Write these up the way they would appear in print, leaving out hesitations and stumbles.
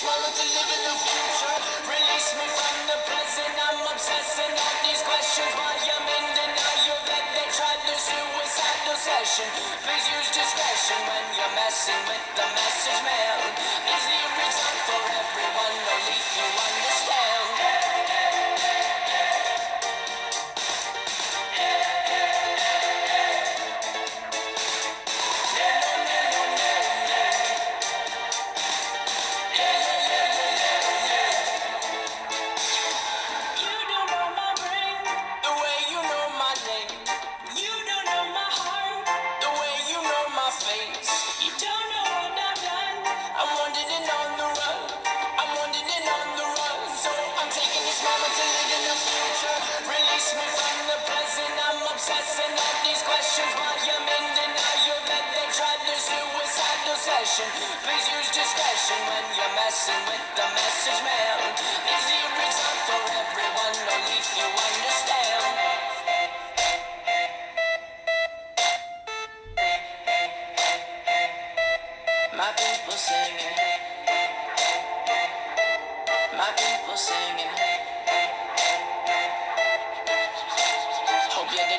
this moment to live in the future. Release me from the present. I'm obsessing on these questions while I'm in denial that they tried the suicidal session. Please use discretion when you're messing with the message mail. These lyrics aren't for everyone, only if you understand. Obsessing on these questions while I'm in denial that they tried the suicidal session. Please use discretion when you're messing with the message mail. These lyrics aren't for everyone, only if you understand. My people singing. My people singing.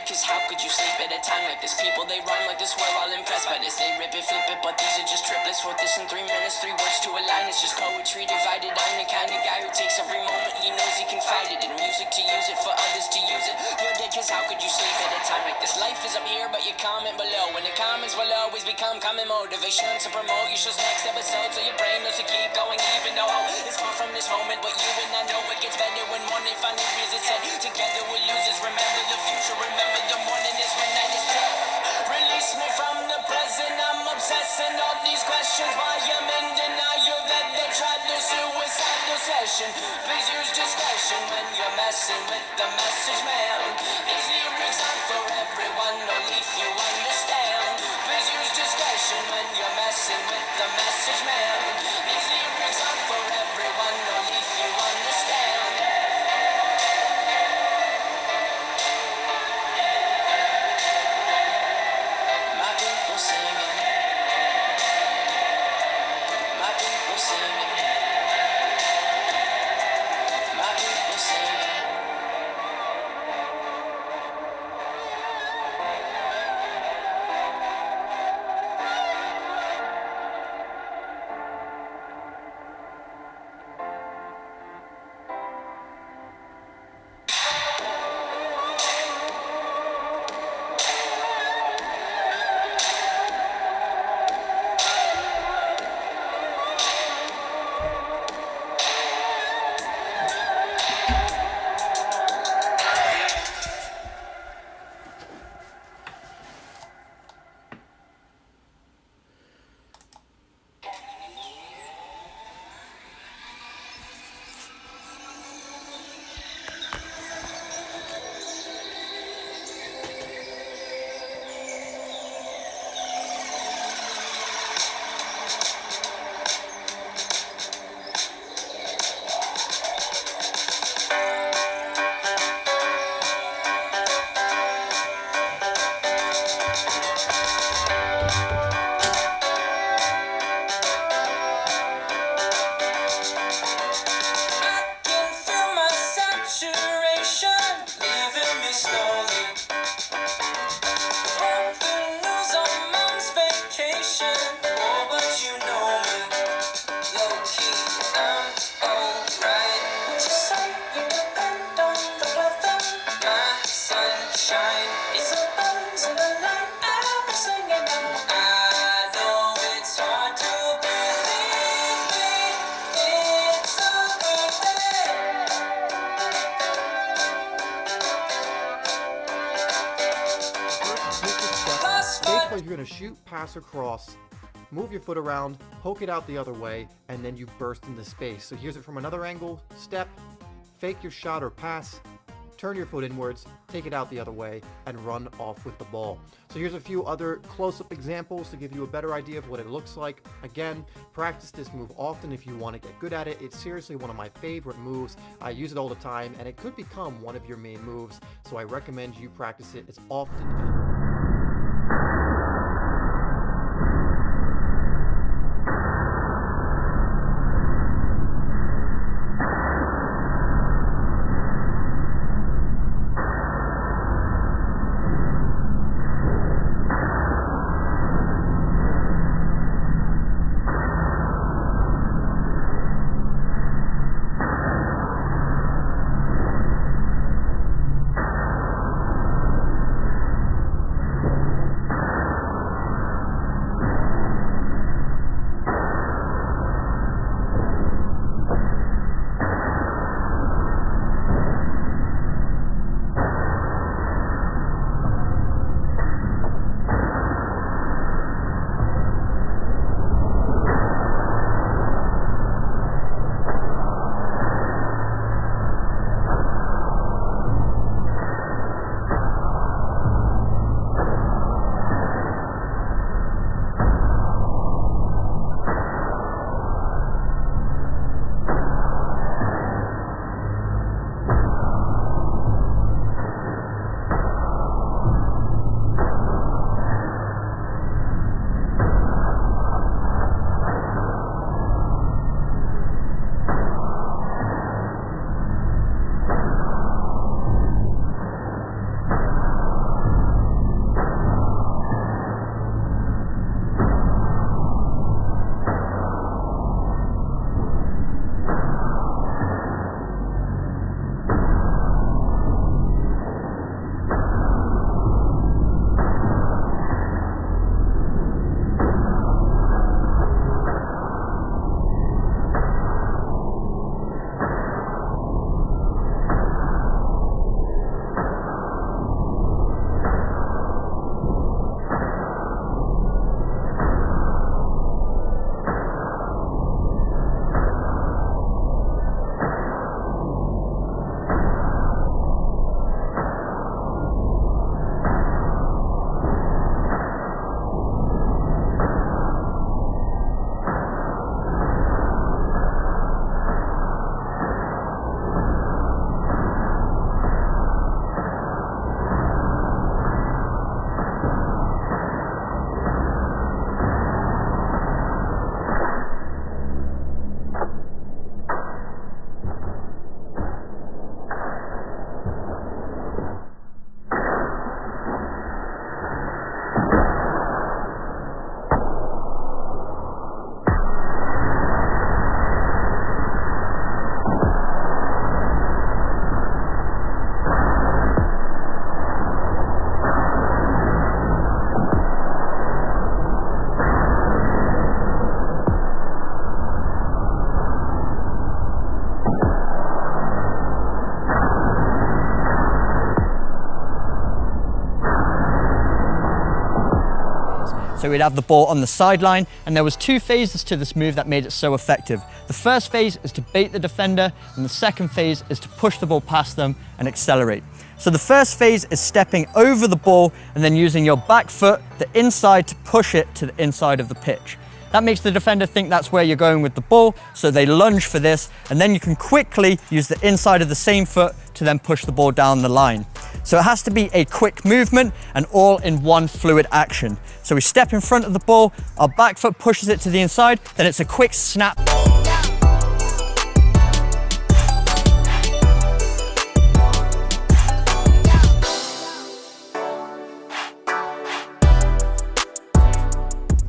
Cause how could you sleep at a time like this? People, they run like this, we're all impressed by this. They rip it, flip it, but these are just triplets. Wrote this in 3 minutes, 3 words to a line. It's just poetry divided. I'm the kind of guy who takes every moment he knows he can fight it. In music to use it, for others to use it. You're dead cause how could you sleep at a time like this? Life is up here, but you comment below. And the comments will always become common motivation to promote your show's next episode. So your brain knows to keep going even though it's far from this moment. But you and I know it gets better when one day finally visits it. Together we'll lose this. Remember the future, remember the morning is when night is dead. Release me from the present. I'm obsessing on these questions while I'm in denial that they tried the suicidal session. Please use discretion when you're messing with the message mail. These lyrics aren't for everyone, only if you understand. Please use discretion when you're messing with the message mail. These lyrics aren't for everyone, only if you understand. Basically, you're going to shoot, pass, or cross, move your foot around, poke it out the other way, and then you burst into space. So here's it from another angle. Step, fake your shot or pass, turn your foot inwards, take it out the other way, and run off with the ball. So here's a few other close-up examples to give you a better idea of what it looks like. Again, practice this move often if you want to get good at it. It's seriously one of my favorite moves. I use it all the time, and it could become one of your main moves, so I recommend you practice it as often. So we'd have the ball on the sideline, and there was 2 phases to this move that made it so effective. The first phase is to bait the defender, and the second phase is to push the ball past them and accelerate. So the first phase is stepping over the ball and then using your back foot, the inside, to push it to the inside of the pitch. That makes the defender think that's where you're going with the ball, so they lunge for this, and then you can quickly use the inside of the same foot to then push the ball down the line. So it has to be a quick movement and all in one fluid action. So we step in front of the ball, our back foot pushes it to the inside, then it's a quick snap.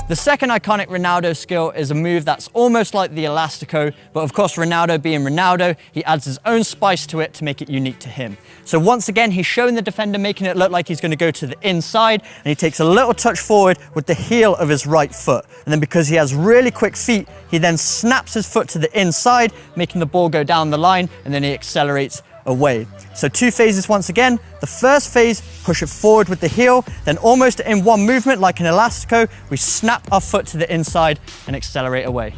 The second iconic Ronaldo skill is a move that's almost like the Elastico, but of course Ronaldo being Ronaldo, he adds his own spice to it to make it unique to him. So once again, he's showing the defender, making it look like he's going to go to the inside, and he takes a little touch forward with the heel of his right foot. And then because he has really quick feet, he then snaps his foot to the inside, making the ball go down the line, and then he accelerates away. So 2 phases once again. The first phase, push it forward with the heel, then almost in one movement like an Elastico, we snap our foot to the inside and accelerate away.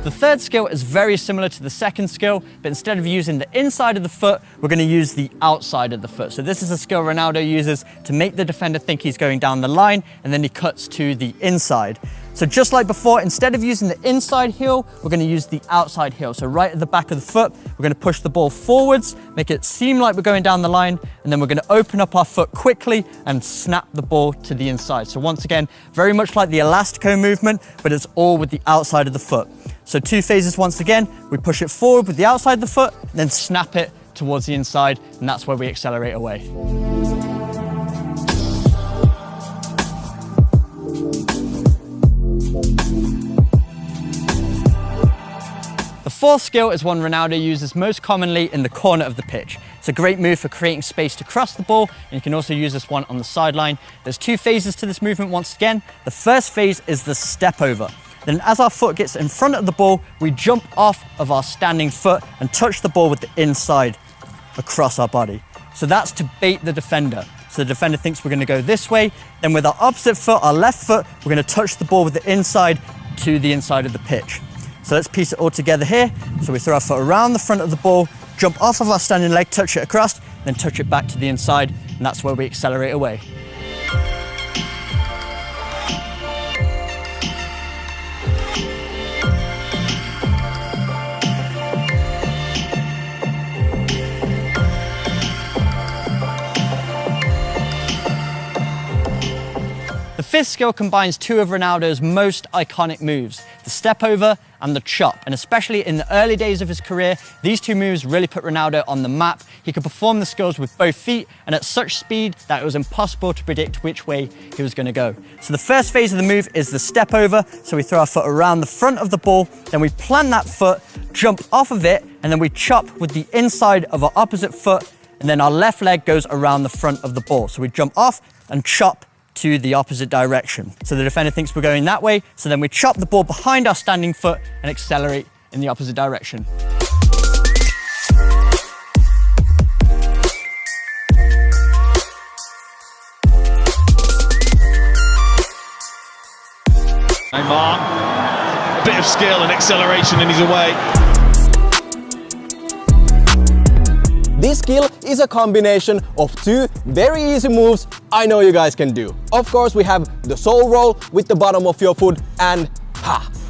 The third skill is very similar to the second skill, but instead of using the inside of the foot, we're going to use the outside of the foot. So this is a skill Ronaldo uses to make the defender think he's going down the line, and then he cuts to the inside. So just like before, instead of using the inside heel, we're going to use the outside heel. So right at the back of the foot, we're going to push the ball forwards, make it seem like we're going down the line, and then we're going to open up our foot quickly and snap the ball to the inside. So once again, very much like the Elastico movement, but it's all with the outside of the foot. So 2 phases once again, we push it forward with the outside of the foot, then snap it towards the inside, and that's where we accelerate away. The fourth skill is one Ronaldo uses most commonly in the corner of the pitch. It's a great move for creating space to cross the ball, and you can also use this one on the sideline. There's 2 phases to this movement once again. The first phase is the step over. Then as our foot gets in front of the ball, we jump off of our standing foot and touch the ball with the inside across our body. So that's to bait the defender. So the defender thinks we're going to go this way. Then with our opposite foot, our left foot, we're going to touch the ball with the inside to the inside of the pitch. So let's piece it all together here. So we throw our foot around the front of the ball, jump off of our standing leg, touch it across, then touch it back to the inside, and that's where we accelerate away. The fifth skill combines 2 of Ronaldo's most iconic moves, the step over and the chop. And especially in the early days of his career, these 2 moves really put Ronaldo on the map. He could perform the skills with both feet and at such speed that it was impossible to predict which way he was going to go. So the first phase of the move is the step over. So we throw our foot around the front of the ball, then we plant that foot, jump off of it, and then we chop with the inside of our opposite foot, and then our left leg goes around the front of the ball. So we jump off and chop to the opposite direction. So the defender thinks we're going that way, so then we chop the ball behind our standing foot and accelerate in the opposite direction. Neymar, a bit of skill and acceleration and he's away. This skill is a combination of 2 very easy moves I know you guys can do. Of course, we have the sole roll with the bottom of your foot and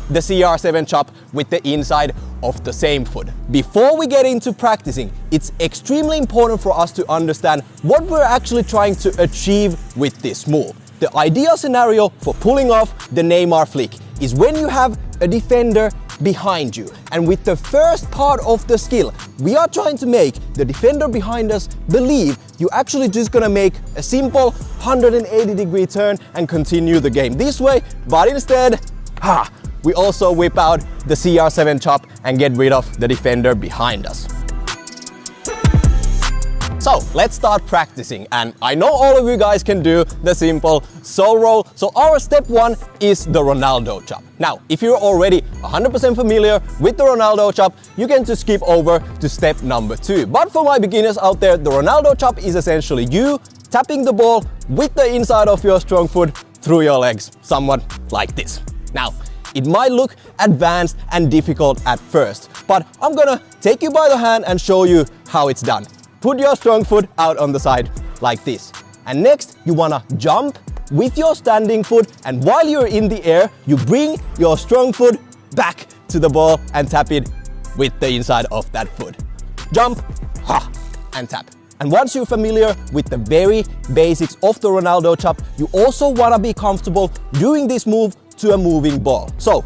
the CR7 chop with the inside of the same foot. Before we get into practicing, it's extremely important for us to understand what we're actually trying to achieve with this move. The ideal scenario for pulling off the Neymar flick is when you have a defender behind you. And with the first part of the skill, we are trying to make the defender behind us believe you're actually just gonna make a simple 180-degree turn and continue the game this way, but instead, we also whip out the CR7 chop and get rid of the defender behind us. So let's start practicing, and I know all of you guys can do the simple soul roll. So our step 1 is the Ronaldo chop. Now, if you're already 100% familiar with the Ronaldo chop, you can just skip over to step number 2. But for my beginners out there, the Ronaldo chop is essentially you tapping the ball with the inside of your strong foot through your legs, somewhat like this. Now, it might look advanced and difficult at first, but I'm gonna take you by the hand and show you how it's done. Put your strong foot out on the side like this. And next, you wanna jump with your standing foot, and while you're in the air, you bring your strong foot back to the ball and tap it with the inside of that foot. Jump, ha, and tap. And once you're familiar with the very basics of the Ronaldo chop, you also wanna be comfortable doing this move to a moving ball. So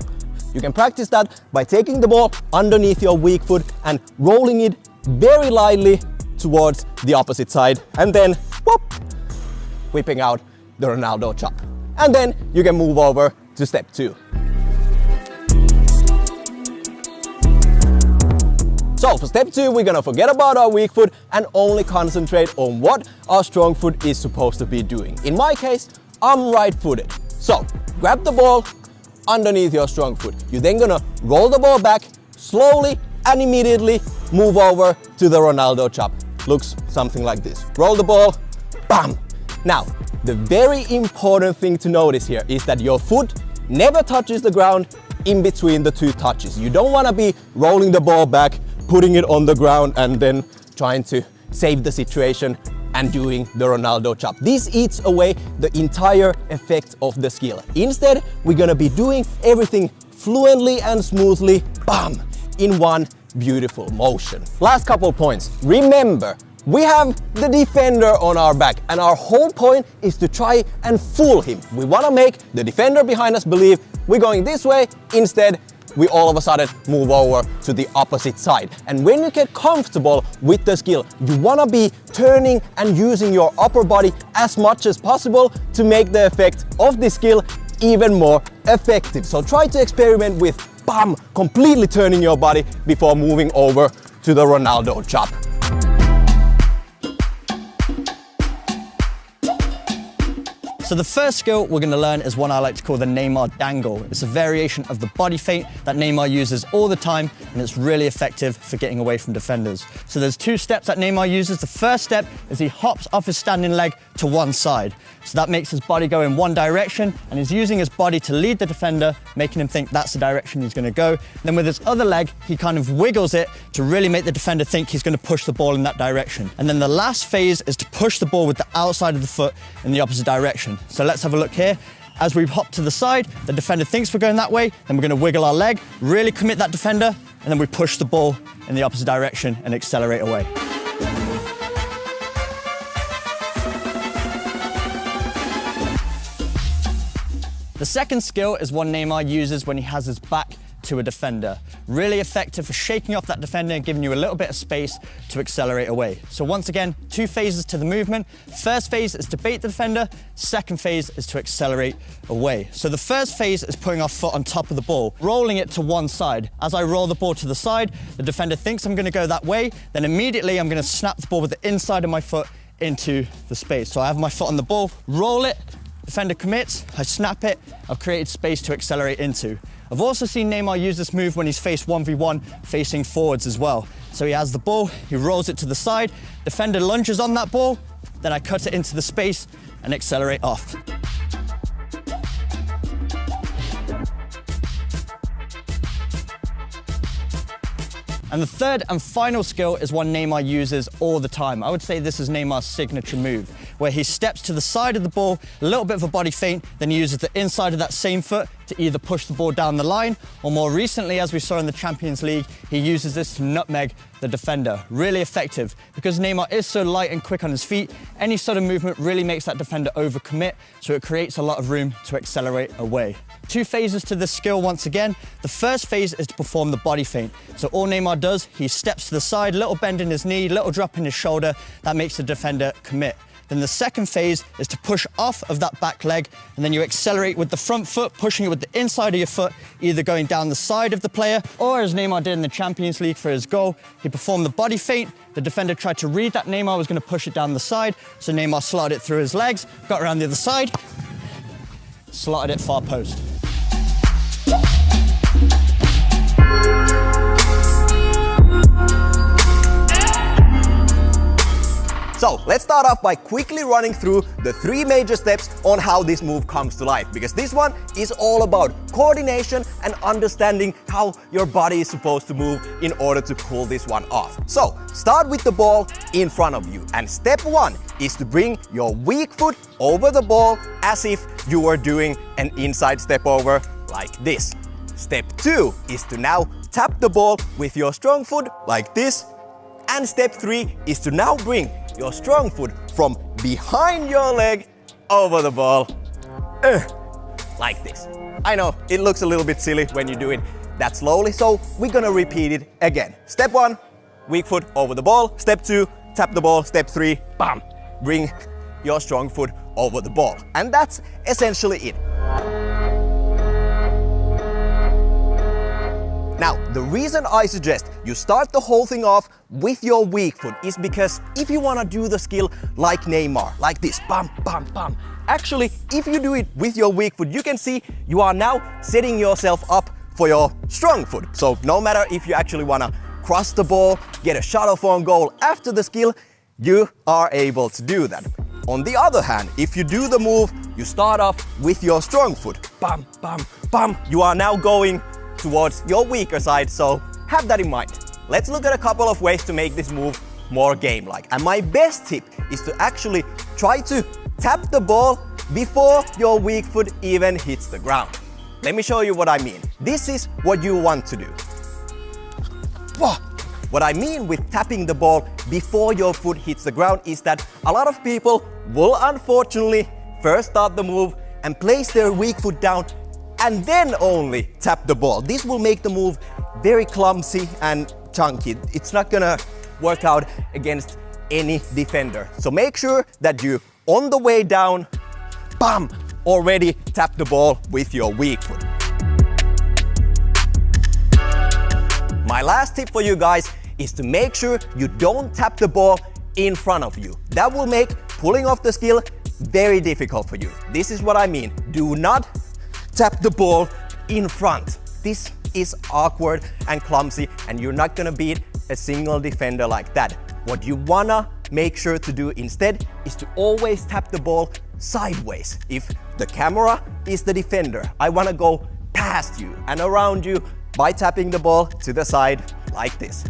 you can practice that by taking the ball underneath your weak foot and rolling it very lightly towards the opposite side, and then whoop, whipping out the Ronaldo chop. And then you can move over to step 2. So for step 2, we're gonna forget about our weak foot and only concentrate on what our strong foot is supposed to be doing. In my case, I'm right-footed. So grab the ball underneath your strong foot. You're then gonna roll the ball back slowly and immediately move over to the Ronaldo chop. Looks something like this. Roll the ball, bam! Now, the very important thing to notice here is that your foot never touches the ground in between the 2 touches. You don't wanna be rolling the ball back, putting it on the ground, and then trying to save the situation and doing the Ronaldo chop. This eats away the entire effect of the skill. Instead, we're gonna be doing everything fluently and smoothly, bam, in one beautiful motion. Last couple points. Remember, we have the defender on our back, and our whole point is to try and fool him. We wanna make the defender behind us believe we're going this way. Instead, we all of a sudden move over to the opposite side. And when you get comfortable with the skill, you wanna be turning and using your upper body as much as possible to make the effect of this skill even more effective. So try to experiment with, bam, completely turning your body before moving over to the Ronaldo chop. So the first skill we're going to learn is one I like to call the Neymar dangle. It's a variation of the body feint that Neymar uses all the time, and it's really effective for getting away from defenders. So there's 2 steps that Neymar uses. The first step is he hops off his standing leg to one side. So that makes his body go in one direction, and he's using his body to lead the defender, making him think that's the direction he's going to go. Then with his other leg, he kind of wiggles it to really make the defender think he's going to push the ball in that direction. And then the last phase is to push the ball with the outside of the foot in the opposite direction. So let's have a look here. As we hop to the side, the defender thinks we're going that way, then we're going to wiggle our leg, really commit that defender, and then we push the ball in the opposite direction and accelerate away. The second skill is one Neymar uses when he has his back to a defender. Really effective for shaking off that defender and giving you a little bit of space to accelerate away. So once again, 2 phases to the movement. First phase is to bait the defender. Second phase is to accelerate away. So the first phase is putting our foot on top of the ball, rolling it to one side. As I roll the ball to the side, the defender thinks I'm gonna go that way. Then immediately I'm gonna snap the ball with the inside of my foot into the space. So I have my foot on the ball, roll it, defender commits, I snap it, I've created space to accelerate into. I've also seen Neymar use this move when he's faced 1v1 facing forwards as well. So he has the ball, he rolls it to the side, defender lunges on that ball, then I cut it into the space and accelerate off. And the third and final skill is one Neymar uses all the time. I would say this is Neymar's signature move, where he steps to the side of the ball, a little bit of a body feint, then he uses the inside of that same foot to either push the ball down the line, or more recently, as we saw in the Champions League, he uses this to nutmeg the defender. Really effective. Because Neymar is so light and quick on his feet, any sort of movement really makes that defender overcommit, so it creates a lot of room to accelerate away. 2 phases to this skill once again. The first phase is to perform the body feint. So all Neymar does, he steps to the side, little bend in his knee, little drop in his shoulder, that makes the defender commit. Then the second phase is to push off of that back leg, and then you accelerate with the front foot, pushing it with the inside of your foot, either going down the side of the player, or as Neymar did in the Champions League for his goal, he performed the body feint. The defender tried to read that Neymar was going to push it down the side, so Neymar slotted it through his legs, got around the other side, slotted it far post. So let's start off by quickly running through the 3 major steps on how this move comes to life, because this one is all about coordination and understanding how your body is supposed to move in order to pull this one off. So start with the ball in front of you, and step 1 is to bring your weak foot over the ball as if you were doing an inside step over like this. Step 2 is to now tap the ball with your strong foot like this, and step 3 is to now bring your strong foot from behind your leg over the ball, like this. I know it looks a little bit silly when you do it that slowly, so we're gonna repeat it again. Step 1, weak foot over the ball. Step 2, tap the ball. Step 3, bam, bring your strong foot over the ball. And that's essentially it. Now, the reason I suggest you start the whole thing off with your weak foot is because if you want to do the skill like Neymar, like this, bam, bam, bam, actually, if you do it with your weak foot, you can see you are now setting yourself up for your strong foot. So no matter if you actually want to cross the ball, get a shot off on goal after the skill, you are able to do that. On the other hand, if you do the move, you start off with your strong foot, bam, bam, bam, you are now going towards your weaker side, so have that in mind. Let's look at a couple of ways to make this move more game-like. And my best tip is to actually try to tap the ball before your weak foot even hits the ground. Let me show you what I mean. This is what you want to do. What I mean with tapping the ball before your foot hits the ground is that a lot of people will unfortunately first start the move and place their weak foot down and then only tap the ball. This will make the move very clumsy and chunky. It's not gonna work out against any defender. So make sure that you, on the way down, bam, already tap the ball with your weak foot. My last tip for you guys is to make sure you don't tap the ball in front of you. That will make pulling off the skill very difficult for you. This is what I mean. Do not tap the ball in front. This is awkward and clumsy, and you're not gonna beat a single defender like that. What you wanna make sure to do instead is to always tap the ball sideways. If the camera is the defender, I wanna go past you and around you by tapping the ball to the side like this.